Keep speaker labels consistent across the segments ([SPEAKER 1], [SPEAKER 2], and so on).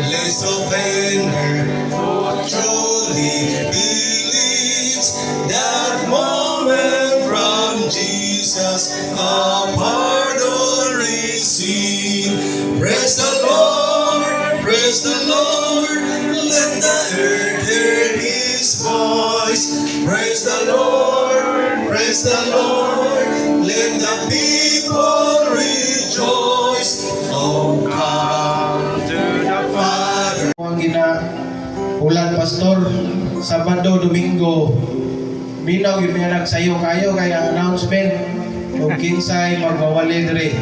[SPEAKER 1] list of anger, truly believes that moment from Jesus, a pardon receive. Praise the Lord, praise the Lord, let the earth hear His voice. Praise the Lord, praise the Lord, let the people rejoice. Oh, come to the Father.
[SPEAKER 2] Ang ulan pastor, Sabado, Domingo, minaw yung mga nagsayo kayo kaya announcement kung kinsay magwawali diri.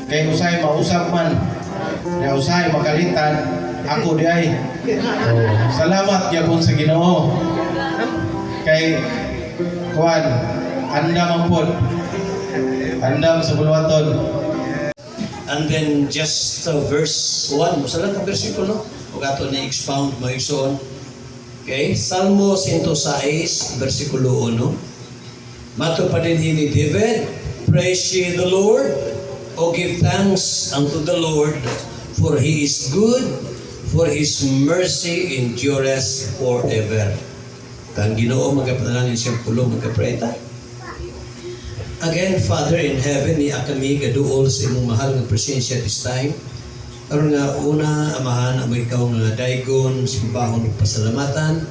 [SPEAKER 2] Kay usay mausap man, kaya usay makalitan, ako di ay. Salamat yapon sa Ginoo. Kay kuan, andam ang pod. Andam sa bulwaton.
[SPEAKER 3] And then just verse 1, masalang ka versikulo, o gato ni expound mo igsoon. Okay, Salmo 106, versikulo 1. Mato pa din ni David, praise ye the Lord, o give thanks unto the Lord, for He is good, for His mercy endureth forever. Kang Ginoo magapanalangin siyang pulo magka-pray ta. Again, Father in heaven, ni kami gaduol sa imong mahal nga presensya this time. Karon nga una, Amahan, amo ikaw nga daygon, simbahon ug pasalamatan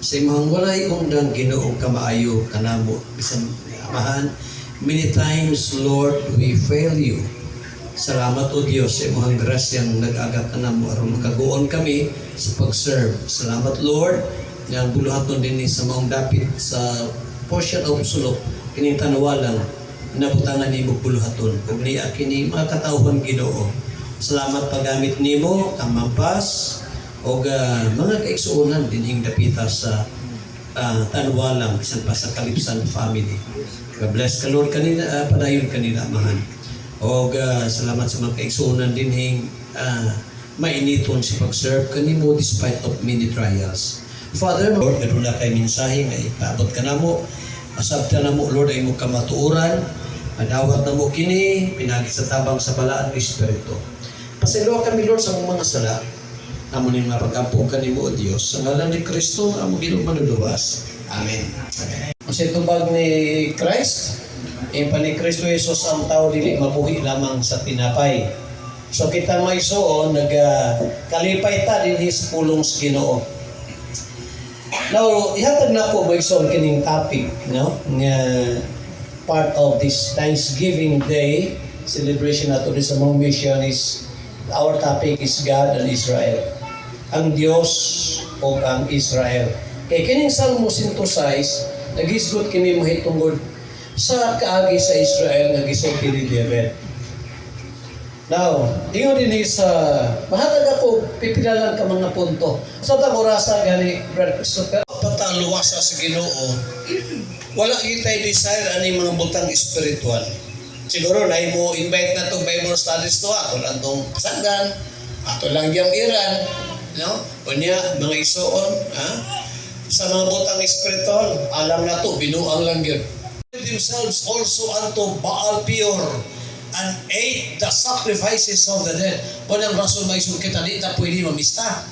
[SPEAKER 3] sa imong walay undang Ginoo kamaayo kanamo. Bisan Amahan, many times, Lord, we fail you. Salamat o Diyos sa imong grasyang nag-aga kanamo aron makaguon kami sa pag-serve. Salamat, Lord, nga buluhaton din sa maong dapit sa portion of sulok kining tanawalang nabutangan nimo buluhaton ug niya kini mga katawhan Ginoo. Salamat paggamit nimo kang mampas o mga kaigsuonan dinhing dapita sa tanwalang bisan pa sa Kalipsan family. God bless ka Lord kanina, padayon kanina Amahan. O salamat sa mga kaigsuonan dinhing mainiton sa pag-serve kanimo despite of many trials. Father, Lord, kaduna kay mensahe nga ipaabot ka namo. Asabta namo Lord ay mo kamatuoran, adawat namo kini pinagi sa tabang sa balaan ng Espiritu. Pasaylo kami Lord sa mga sala. Amo ning mapagampong kanimo o Dios sa ngalan ni Kristo amo Ginoo manuluwas. Amen. Kasi tubag ni Christ, pa ni Kristo Jesus ang tao dili mabuhi lamang sa tinapay. So kita maisuon kalipay ta dinhi sa pulong sa Ginoo. Now, ihatag na po maisuon kining topic, no? Nga part of this Thanksgiving Day celebration nato sa mong mission is our topic is God and Israel. Ang Dios o ang Israel. Kay kining Salmo 106 nagisgot kini mahitungod sa kaagi sa Israel nga gisulti ni David. Now, ingon din sa mahatag ako pipilalan ka mga punto. Sa tagorasa gani Brother Christopher pataluwasa sa Ginoo. Wala kitay desire ani mga butang espiritual. Siguro na mo invite na to Bible studies to ako lang tong pasanggan, ato lang yung iran, no? Unya mga isuon, sa mga butang espiritual, alam na to binuang lang yun. Themselves also unto Baal Peor and ate the sacrifices of the dead. Walang rason maisong kita, di ta pwede mamista.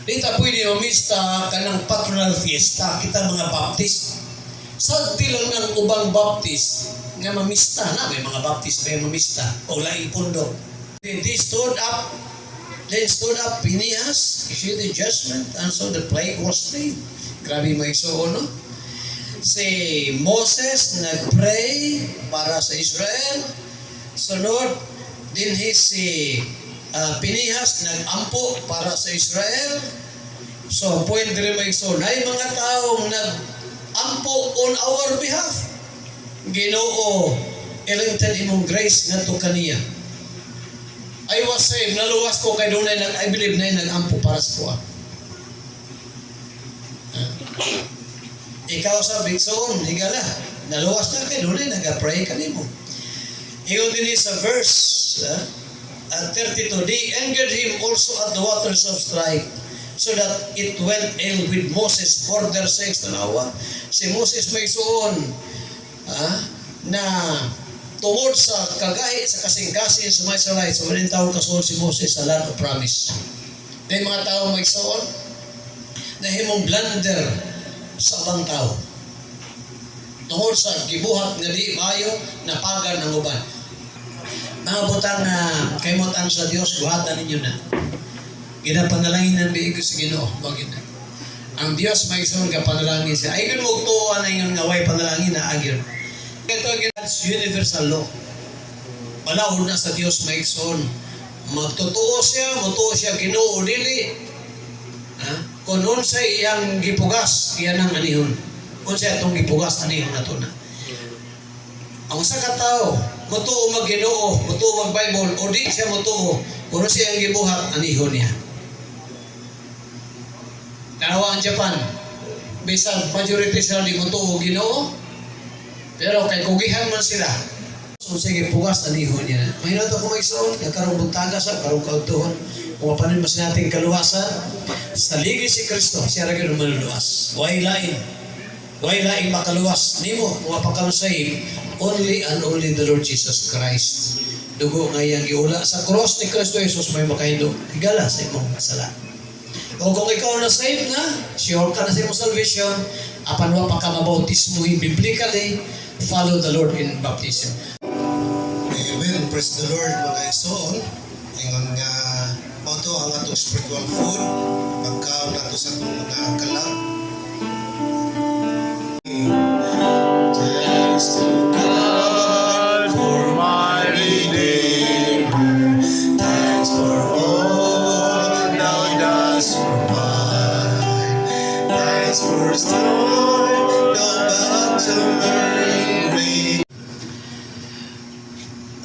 [SPEAKER 3] Di ta pwede mamista kanang patronal fiesta, kita mga Baptist. Sagti lang ng ubang Baptist nga mamista na, may mga Baptist may mamista o laing pundo. Then they stood up Phinehas, issued the judgment, and so the plague was laid. Grabe may isuon, no? Si Moses nag-pray para sa Israel. Sunod din si Phinehas nag-ampo para sa Israel. So pwede rin may isuon ay mga taong nag-ampo on our behalf. Ginoo ilantan imong grace ngadto kaniya. I was saved, naluwas ko kay dunay I believe na nag-ampo para sa kuha. Ikaw sa bigsoon, higala, naluwas na kay dunay nag-pray kanimo. Ingon din sa verse 32, they angered him also at the waters of strife, so that it went ill with Moses for their sakes. Tanawa, si Moses may suon na tungod sa kagahi sa kasing-kasing sa mga Israelites, walang taon kasunod si Moses sa land of promise. May mga tao may soon na himong blunder sa abang tao. Tungod sa gibuhat nga di maayo na pagan ng uban. Mga butang na kaymutan sa Dios, buhatan ninyo na. Ginapanalangin ng biig sa Ginoo, bagay na. Ang Dios may soon ka panalangin siya. Ay mo tuwa na yung ngaway panalangin na agir. Ito ang universal law. Malahod na sa Dios may soon. Magtotoo siya Ginoo dili. Kung unsay iyang gipugas, iyan ang anihon. Unsay atong gipugas, anihon na to na. Ang sa katao, mutuo mag-Ginoo, mutuo mag-Bible, o di siya mutuo, kung siya ang gibuhat, anihon niya. Kanawa ang Japan, bisan majority sila di mutuo Ginoo, pero kay kugihan man sila. So sige, pugas anihon niya. May nato kung may soon, nagkaroon buntaga sa, karong kautuhan. Kung mapanin mas natin kaluwasan, sa ligi si Kristo, siya rin ang maluluwas. Way lain makaluwas. Nimo, kung mapakalusay, only and only the Lord Jesus Christ. Dugo nga iyang giula sa cross ni Kristo Jesus may makahindo. Higala sa imong kasalanan. O kung ikaw na saved na, sure ka na sa imong salvation, apan wa pa ka mabautismuhin biblically, follow the Lord in baptism.
[SPEAKER 1] Amen. Praise the Lord, mga igsoon. Ingon nga, ito ang atong spiritual food. Pagkaon nato sa itong mga kalam. Thanks to God for my Redeemer. Thanks for all thou dost provide. Thanks for storm, the battle rain.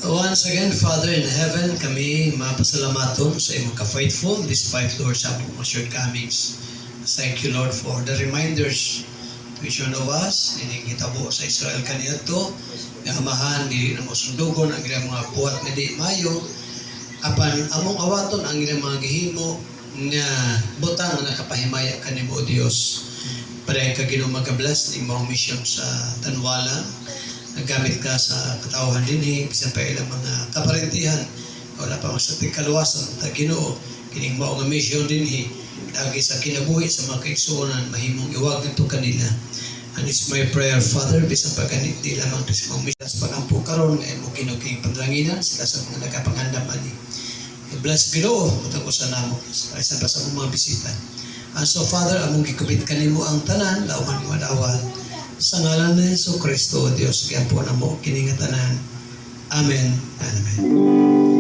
[SPEAKER 3] Once again, Father in heaven, kami mapasalamaton sa imong ka-faithful despite, Lord, sa among mga shortcomings. Thank you, Lord, for the reminders to each one of us. Hinihitabo sa Israel kaniadto, nga amahan, dili na mosundugon ang ilang mga buhat nga di mayo. Apan, among awaton ang ilang mga gihimo nga butang na nakapahimaya kanimo, O Dios. Para ka Ginoo magablas ni imong mission sa Tanwala. Naggamit ka sa katawhan dinhi, bisan pa ilang mga kaparentihan. Wala pa sa tigkaluwasan, ta Ginoo, kining mao nga mission dinhi, lagi sa kinabuhi sa mga kaigsuonan, mahimong iwag nito kanila. And it's my prayer, Father, bisan pa kanit di lamang sa mga mission, sa pagampo karon nga mo Ginoo kining panlanginan, sila sa mga nagapangandam ani. Bless Ginoo, matag sa namo, sa pa sa mga bisita. And so, Father, among gikubit kanimo ang tanan, lauman mo adawat. Sa ngalan ni Jesu Kristo, Dios, giapon na mo kiningatanan. Amen and amen.